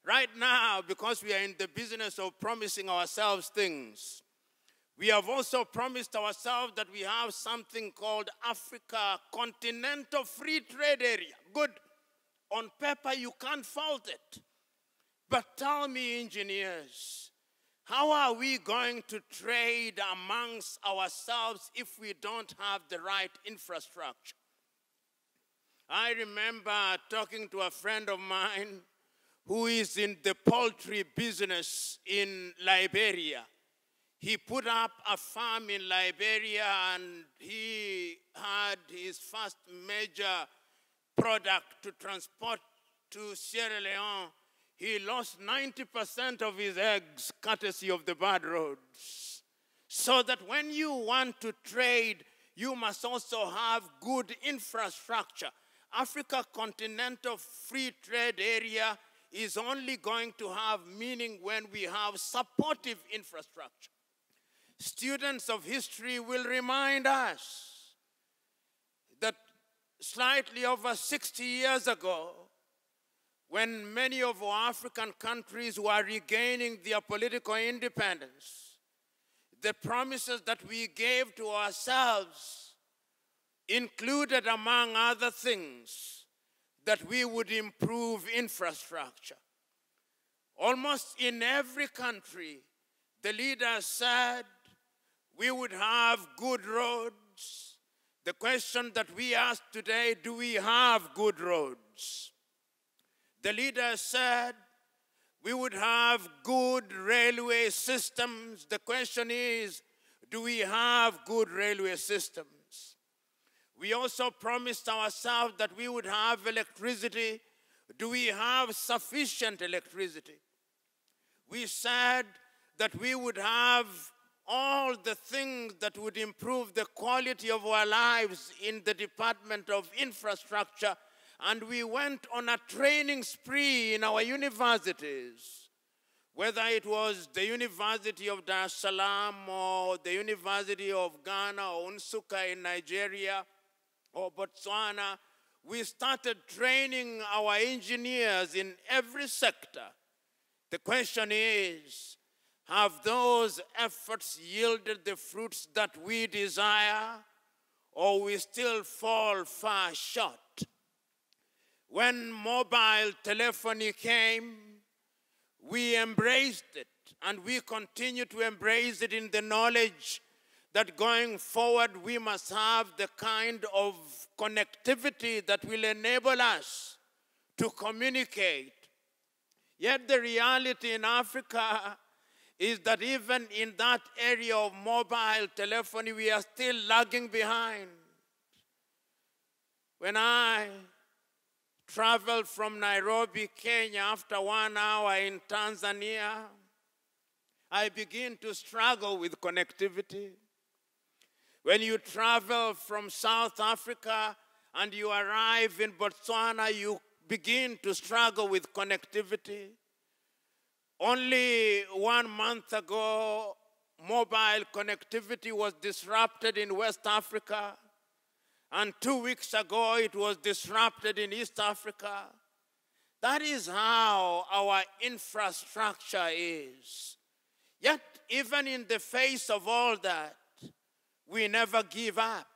Right now, because we are in the business of promising ourselves things, we have also promised ourselves that we have something called Africa Continental Free Trade Area. Good. On paper, you can't fault it. But tell me, engineers, how are we going to trade amongst ourselves if we don't have the right infrastructure? I remember talking to a friend of mine who is in the poultry business in Liberia. He put up a farm in Liberia and he had his first major product to transport to Sierra Leone. He lost 90% of his eggs courtesy of the bad roads. So that when you want to trade, you must also have good infrastructure. Africa Continental Free Trade Area is only going to have meaning when we have supportive infrastructure. Students of history will remind us that slightly over 60 years ago, when many of our African countries were regaining their political independence, the promises that we gave to ourselves included, among other things, that we would improve infrastructure. Almost in every country, the leaders said we would have good roads. The question that we ask today, do we have good roads? The leaders said we would have good railway systems. The question is, do we have good railway systems? We also promised ourselves that we would have electricity. Do we have sufficient electricity? We said that we would have all the things that would improve the quality of our lives in the Department of Infrastructure, and we went on a training spree in our universities, whether it was the University of Dar es Salaam or the University of Ghana or Nsukka in Nigeria, or Botswana. We started training our engineers in every sector. The question is, have those efforts yielded the fruits that we desire, or we still fall far short? When mobile telephony came, we embraced it, and we continue to embrace it in the knowledge that going forward we must have the kind of connectivity that will enable us to communicate. Yet the reality in Africa is that even in that area of mobile telephony, we are still lagging behind. When I traveled from Nairobi, Kenya, after 1 hour in Tanzania, I began to struggle with connectivity. When you travel from South Africa and you arrive in Botswana, you begin to struggle with connectivity. Only 1 month ago, mobile connectivity was disrupted in West Africa, and 2 weeks ago, it was disrupted in East Africa. That is how our infrastructure is. Yet, even in the face of all that, we never give up.